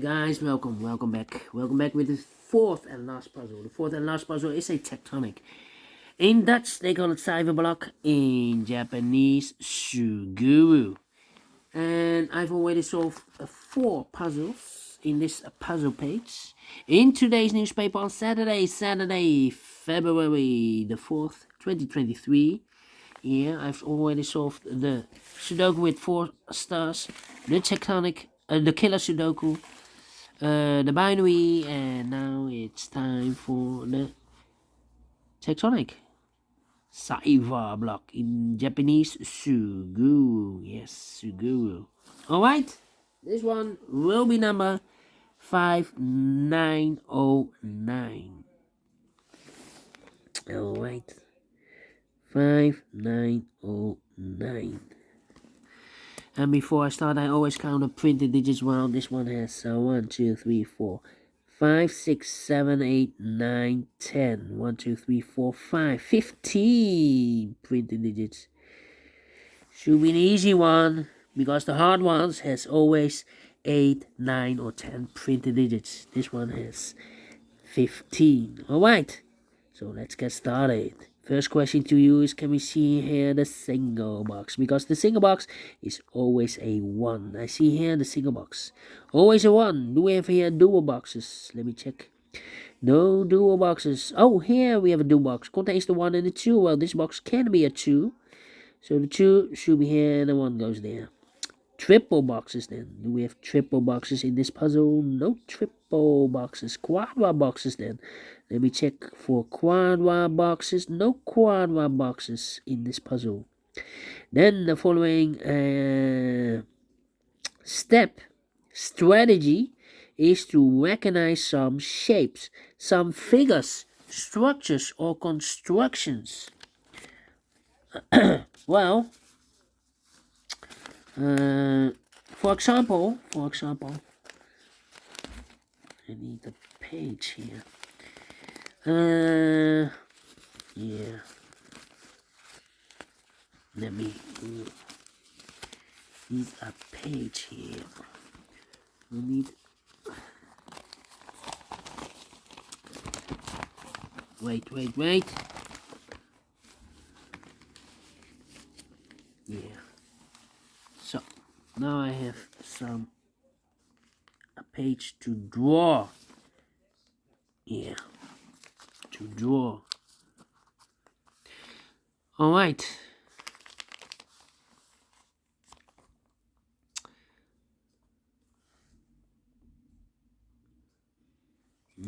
Guys, welcome back with the fourth and last puzzle. The fourth and last puzzle is a tectonic. In Dutch they call it cyberblock, in Japanese Suguru. And I've already solved 4 puzzles in this puzzle page in today's newspaper on Saturday, February the 4th, 2023. Yeah, I've already solved the Sudoku with 4 stars, the the killer Sudoku, the binary, and now it's time for the tectonic cyberblock, in Japanese Suguru. Yes, Suguru. Alright, this one will be number 5909. Alright, 5909. And before I start, I always count the printed digits. Well, this one has 1, 2, 3, 4, 5, 6, 7, 8, 9, 10. 1, 2, 3, 4, 5, 15 printed digits. Should be an easy one, because the hard ones has always 8, 9, or 10 printed digits. This one has 15. Alright, so let's get started. First question to you is, can we see here the single box? Because the single box is always a 1. I see here the single box. Always a 1. Do we have here dual boxes? Let me check. No dual boxes. Oh, here we have a dual box. Contains the 1 and the 2. Well, this box can be a 2. So the 2 should be here and the 1 goes there. Triple boxes then. Do we have triple boxes in this puzzle? No triple boxes. Quadra boxes then. Let me check for quadra boxes. No quadra boxes in this puzzle. Then the following strategy is to recognize some shapes, some figures, structures, or constructions. Well, for example, I need a page here. Yeah. Let me need a page here. We need. Wait. Yeah. So now I have a page to draw. Yeah, to draw. All right.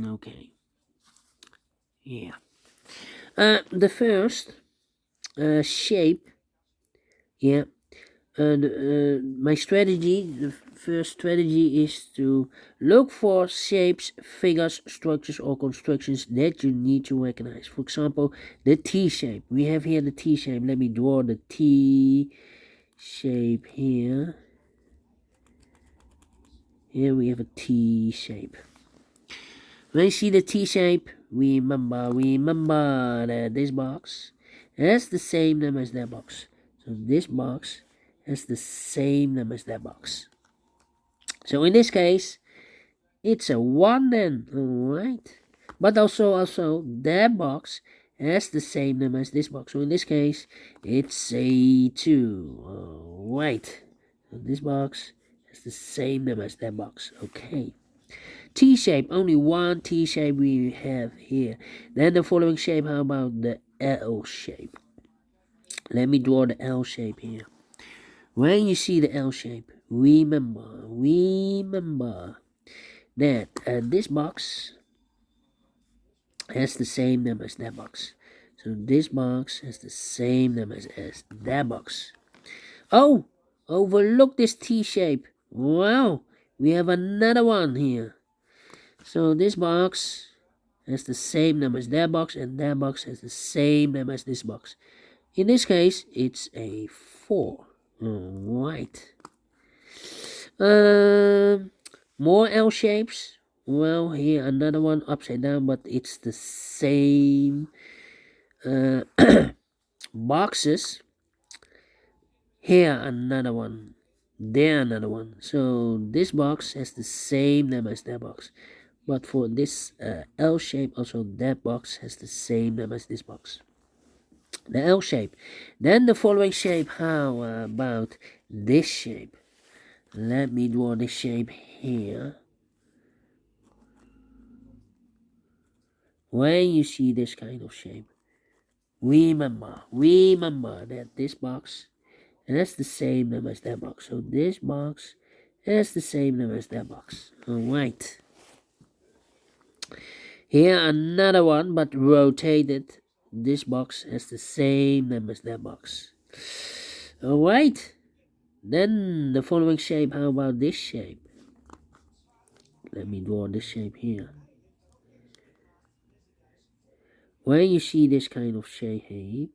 Okay. Yeah. The first shape. Yeah. My strategy, the first strategy is to look for shapes, figures, structures, or constructions that you need to recognize. For example, the T shape. We have here the T shape. Let me draw the T shape here. Here we have a T shape. When you see the T shape, remember that this box has the same number as that box. So this box has the same number as that box. So in this case, it's a 1 then, alright. But also that box has the same number as this box. So in this case, it's a 2, alright. So this box has the same number as that box, okay. T shape, only one T shape we have here. Then the following shape, how about the L shape? Let me draw the L shape here. When you see the L shape, remember that this box has the same number as that box. So this box has the same numbers as that box. Oh, overlook this T shape. Wow, we have another one here. So this box has the same number as that box, and that box has the same number as this box. In this case, it's a 4. Alright. More L shapes. Well, here another one upside down, but it's the same boxes. Here another one There another one. So this box has the same number as that box. But for this L shape, also that box has the same number as this box. The L shape. Then the following shape, how about this shape? Let me draw this shape here. When you see this kind of shape, remember that this box, and that's the same number as that box. So this box has the same number as that box. Alright. Here another one, but rotated. This box has the same number as that box. Alright. Then the following shape, how about this shape? Let me draw this shape here. When you see this kind of shape,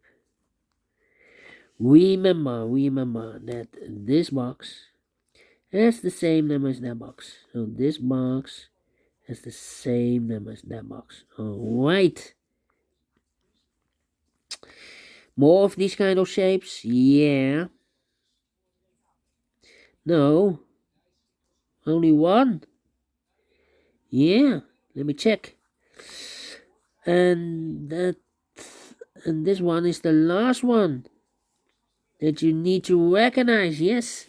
remember that this box has the same number as that box. So this box has the same number as that box. Alright. More of these kind of shapes? Yeah. No. Only one? Yeah. Let me check. And this one is the last one that you need to recognize. Yes,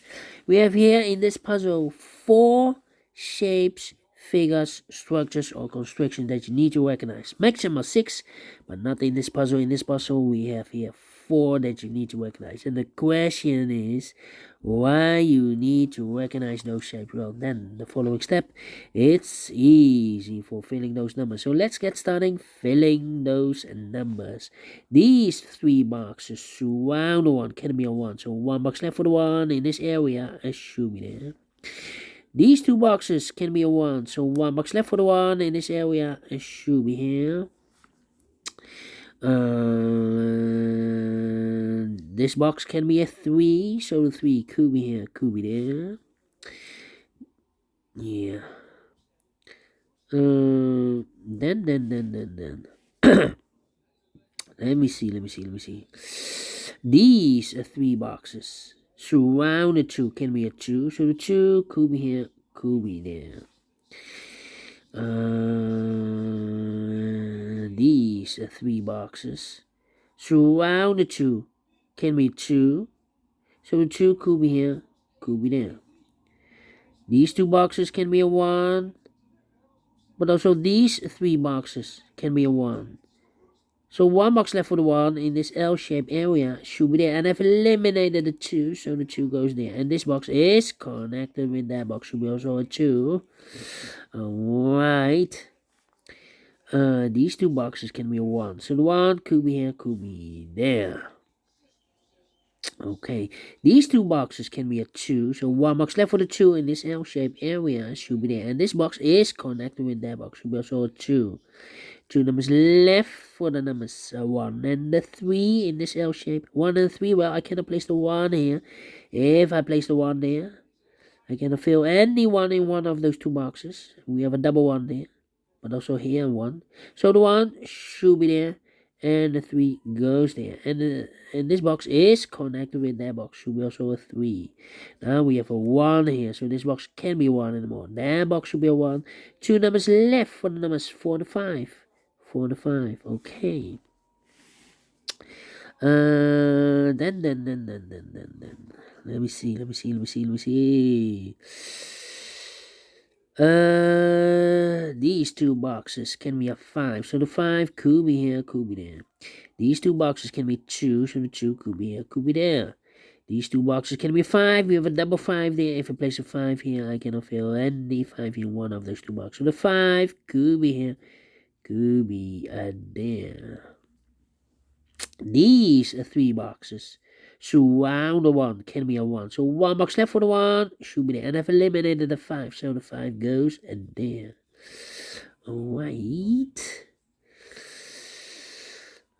we have here in this puzzle 4 shapes, figures, structures, or constructions that you need to recognize. Maximum 6, but not in this puzzle. In this puzzle we have here 4 that you need to recognize. And the question is why you need to recognize those shapes. Well, then the following step, it's easy for filling those numbers. So let's get started filling those numbers. These 3 boxes surround the 1 can be a 1. So 1 box left for the 1 in this area. I should be there. These 2 boxes can be a 1. So 1 box left for the 1 in this area. I should be here. This box can be a 3, so the 3 could be here, could be there. Yeah. Then. let me see. These are 3 boxes. Surround the 2 can be a 2, so the 2 could be here, could be there. These are 3 boxes. Surround the 2 can be 2, so the 2 could be here, could be there. These 2 boxes can be a 1, but also these 3 boxes can be a 1. So 1 box left for the 1 in this L-shaped area should be there. And I've eliminated the 2, so the 2 goes there. And this box is connected with that box, should be also a 2. Alright. These 2 boxes can be a 1. So the 1 could be here, could be there. Okay, these 2 boxes can be a 2, so 1 box left for the 2 in this L-shaped area should be there, and this box is connected with that box, should be also a 2. 2 numbers left for the numbers 1 and the 3 in this L shape. 1 and 3, well, I cannot place the 1 here. If I place the 1 there, I cannot fill any 1 in one of those 2 boxes. We have a double 1 there, but also here 1. So the 1 should be there, and the 3 goes there. And this box is connected with that box, should be also a 3. Now we have a 1 here, so this box can be 1 anymore. That box should be a 1. 2 numbers left for the numbers 4 and 5. 4 and 5, okay. Then. Let me see. These 2 boxes can be a 5, so the 5 could be here, could be there. These 2 boxes can be 2, so the 2 could be here, could be there. These 2 boxes can be 5. We have a double 5 there. If I place a 5 here, I cannot fill any 5 in one of those 2 boxes. So the 5 could be here, could be there. These are 3 boxes. Surround the 1 can be a 1. So 1 box left for the 1 should be there. And I've eliminated the 5, so the 5 goes there. Alright.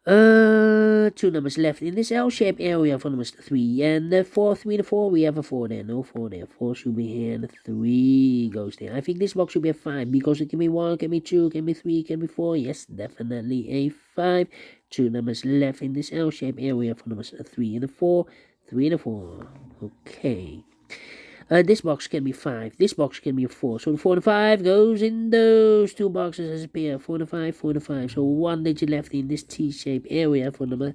2 numbers left in this L-shaped area for numbers 3 and the 4, 3 and 4. We have a 4 there, no 4 there. 4 should be here and the 3 goes there. I think this box should be a 5 because it can be 1, can be 2, can be 3, can be 4. Yes, definitely a 5. 2 numbers left in this L-shaped area for numbers 3 and 4. 3 and 4. Okay. This box can be 5. This box can be a 4. So the 4 and 5 goes in those two boxes as a pair. 4 and 5, 4 and 5. So one digit left in this T-shaped area for number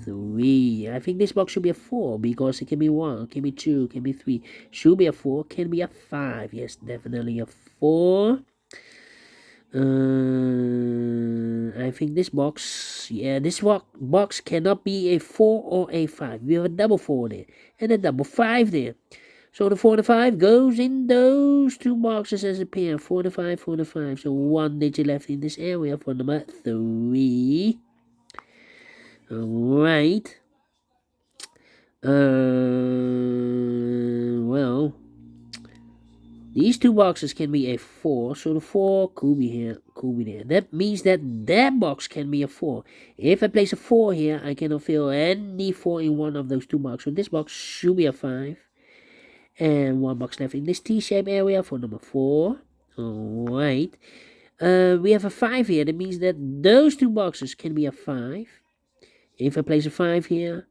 3. I think this box should be a 4 because it can be 1, can be 2, can be 3. Should be a 4, can be a 5. Yes, definitely a 4. I think this box, this box cannot be a 4 or a 5. We have a double 4 there and a double 5 there. So the 4 and the 5 goes in those two boxes as a pair. 4 and the 5, 4 and the 5. So one digit left in this area for number 3. Alright. Well, these two boxes can be a 4. So the 4 could be here, could be there. That means that box can be a 4. If I place a 4 here, I cannot fill any 4 in one of those two boxes. So this box should be a 5. And one box left in this T-shaped area for number 4. Alright. We have a 5 here. That means that those two boxes can be a 5. If I place a 5 here,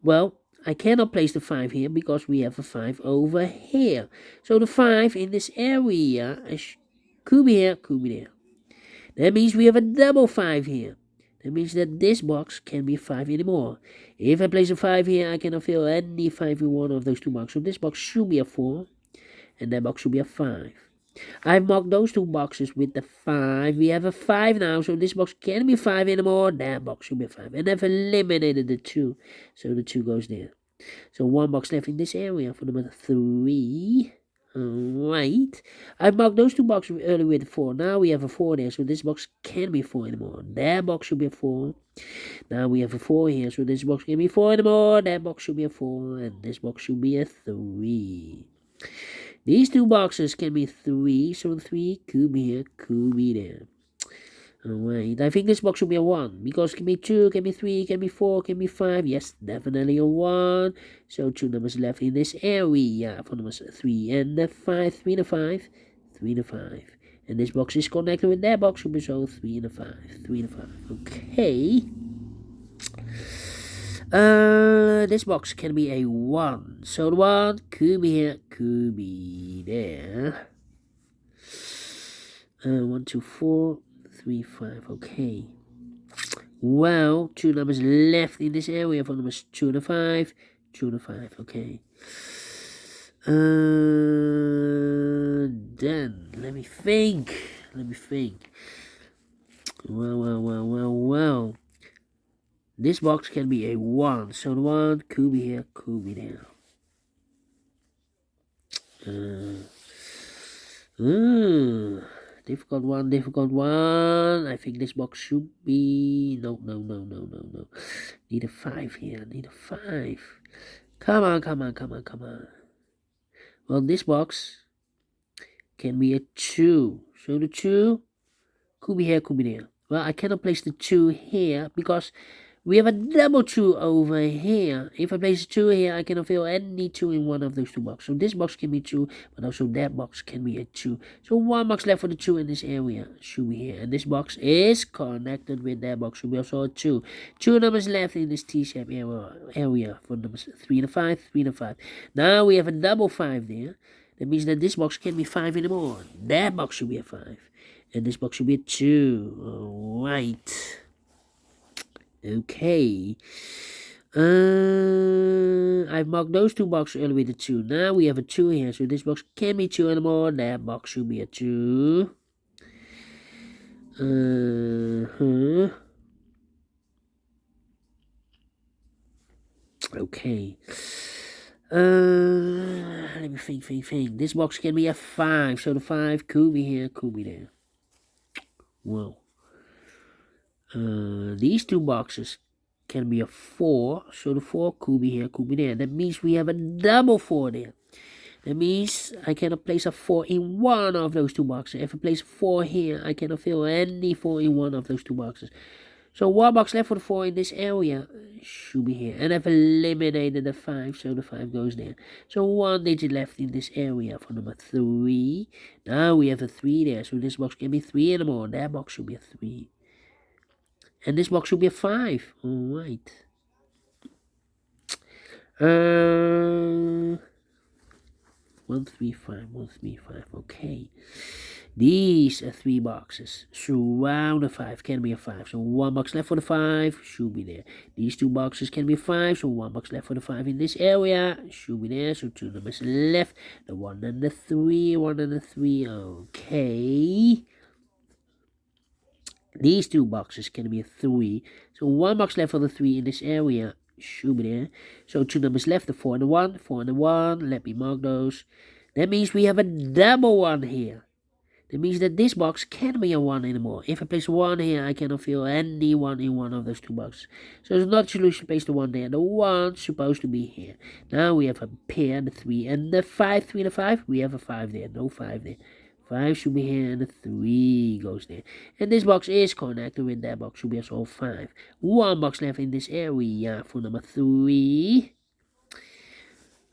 well, I cannot place the 5 here because we have a 5 over here. So the 5 in this area could be here, could be there. That means we have a double 5 here. That means that this box can be 5 anymore. If I place a 5 here, I cannot fill any 5 in one of those two boxes. So this box should be a 4, and that box should be a 5. I've marked those two boxes with the 5. We have a 5 now, so this box can't be 5 anymore. That box should be a 5. And I've eliminated the 2, so the 2 goes there. So one box left in this area for number 3. Alright. I've marked those two boxes earlier with 4. Now we have a 4 there, so this box can't be 4 anymore. That box should be a 4. Now we have a 4 here, so this box can't be 4 anymore. That box should be a 4, and this box should be a 3. These two boxes can be 3, so 3 could be here, could be there. Alright, I think this box should be a 1, because it can be 2, can be 3, can be 4, can be 5, yes, definitely a 1, so 2 numbers left in this area for numbers 3 and the 5, 3 and a 5, 3 and a 5, and this box is connected with that box, so 3 and a 5, 3 and a 5, okay. This box can be a 1, so the 1 could be here, could be there. 1, 2, 4, 3, 5, okay. Well, 2 numbers left in this area for numbers 2 and a 5, 2 and a 5, okay. Then, let me think. Well. This box can be a 1, so the 1 could be here, could be there. Difficult one. I think this box should be... No. Need a 5 here, need a 5. Come on. Well, this box can be a 2. So the 2 could be here, could be there. Well, I cannot place the 2 here because we have a double 2 over here. If I place a 2 here, I cannot fill any 2 in one of those two boxes. So this box can be 2, but also that box can be a 2. So one box left for the 2 in this area should be here. And this box is connected with that box, should be also a 2. 2 numbers left in this T-shaped area for numbers 3 and a 5, 3 and a 5. Now we have a double 5 there. That means that this box can't be 5 anymore. That box should be a 5. And this box should be a 2. Alright. Okay. I've marked those two boxes earlier with a 2. Now we have a 2 here, so this box can't be 2 anymore. That box should be a 2. Okay. Let me think. This box can be a 5, so the 5 could be here, could be there. Well. These two boxes can be a 4, so the 4 could be here, could be there. That means we have a double 4 there. That means I cannot place a 4 in one of those two boxes. If I place a 4 here, I cannot fill any 4 in one of those two boxes. So one box left for the 4 in this area should be here. And I've eliminated the 5, so the 5 goes there. So one digit left in this area for number 3. Now we have a 3 there, so this box can be 3 anymore. That box should be a 3. And this box should be a 5. Alright. 135, 135. Okay. These are 3 boxes. Surround the 5 can be a 5. So 1 box left for the 5 should be there. These 2 boxes can be 5. So 1 box left for the 5 in this area should be there. So 2 numbers left. The 1 and the 3. 1 and the 3. Okay. These 2 boxes can be a 3. So 1 box left for the 3 in this area should be there. So 2 numbers left, the 4 and the 1. 4 and the 1. Let me mark those. That means we have a double 1 here. That means that this box can't be a 1 anymore. If I place 1 here, I cannot fill any 1 in one of those 2 boxes. So it's not a solution to place the 1 there. The 1's supposed to be here. Now we have a pair, the 3 and the 5. 3 and the 5. We have a 5 there. No 5 there. 5 should be here and the 3 goes there. And this box is connected with that box. Should be also 5. 1 box left in this area for number 3.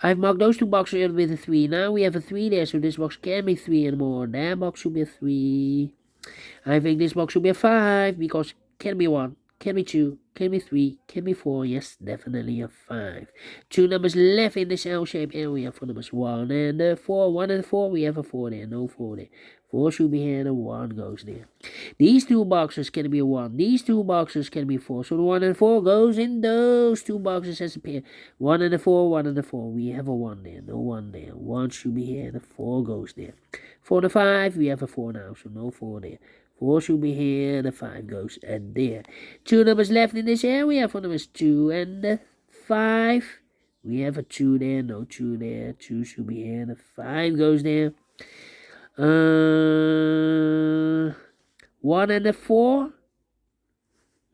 I've marked those 2 boxes with a 3. Now we have a 3 there, so this box can be 3 and more. That box should be a 3. I think this box should be a 5, because can be 1, can be 2, can be 3, can be 4. Yes, definitely a 5. 2 numbers left in this L-shaped area for numbers 1 and 4. 1 and 4, we have a 4 there, no 4 there. 4 should be here and a 1 goes there. These 2 boxes can be a 1. These 2 boxes can be 4. So the 1 and 4 goes in those 2 boxes as a pair. 1 and a 4, 1 and a 4. We have a 1 there, no 1 there. 1 should be here and a 4 goes there. 4 and a 5, we have a 4 now, so no 4 there. 4 should be here and a 5 goes and there. 2 numbers left in this area for numbers 2 and 5. We have a 2 there, no 2 there. 2 should be here and a 5 goes there. 1 and a 4.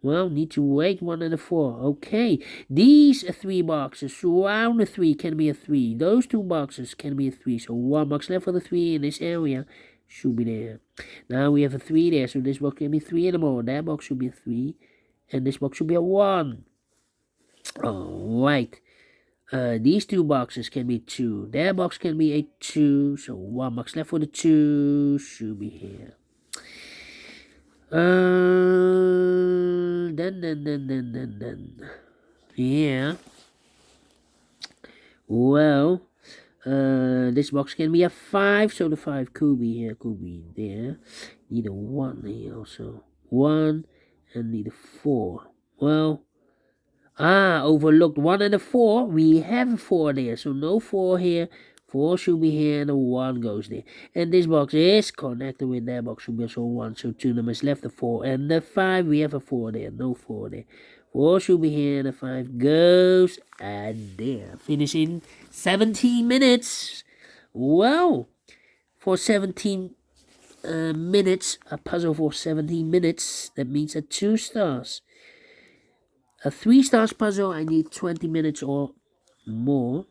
Well, need to wait 1 and a 4. Okay. These 3 boxes surround the 3 can be a 3. Those 2 boxes can be a 3. So 1 box left for the 3 in this area should be there. Now we have a 3 there. So this box can be 3 and more. That box should be a 3. And this box should be a 1. Alright. These 2 boxes can be 2. That box can be a 2. So 1 box left for the 2 should be here. Then. Yeah. Well, this box can be a 5. So the 5 could be here, could be there. Need a 1 here also. 1 and need a 4. Well, overlooked 1 and a 4. We have a 4 there, so no 4 here. 4 should be here and a 1 goes there. And this box is connected with that box, should be also 1. So 2 numbers left, the 4 and the 5. We have a 4 there, no 4 there. 4 should be here and a 5 goes and there. Finish in 17 minutes. Well, for 17 minutes, a puzzle for 17 minutes, that means a 2 stars. A 3 stars puzzle, I need 20 minutes or more.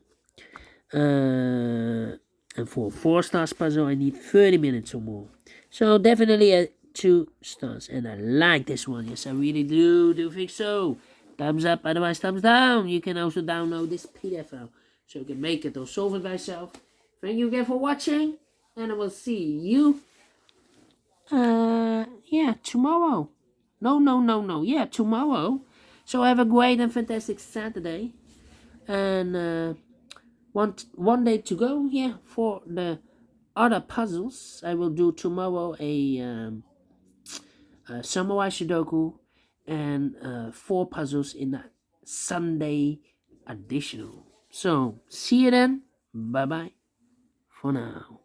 And for 4 stars puzzle, I need 30 minutes or more. So definitely a 2 stars. And I like this one. Yes, I really do think so. Thumbs up, otherwise thumbs down. You can also download this PDF file, so you can make it or solve it by yourself. Thank you again for watching. And I will see you tomorrow. No. Yeah, tomorrow. So have a great and fantastic Saturday. And one day to go. Yeah, for the other puzzles, I will do tomorrow a Samurai Sudoku and 4 puzzles in the Sunday additional. So see you then. Bye bye for now.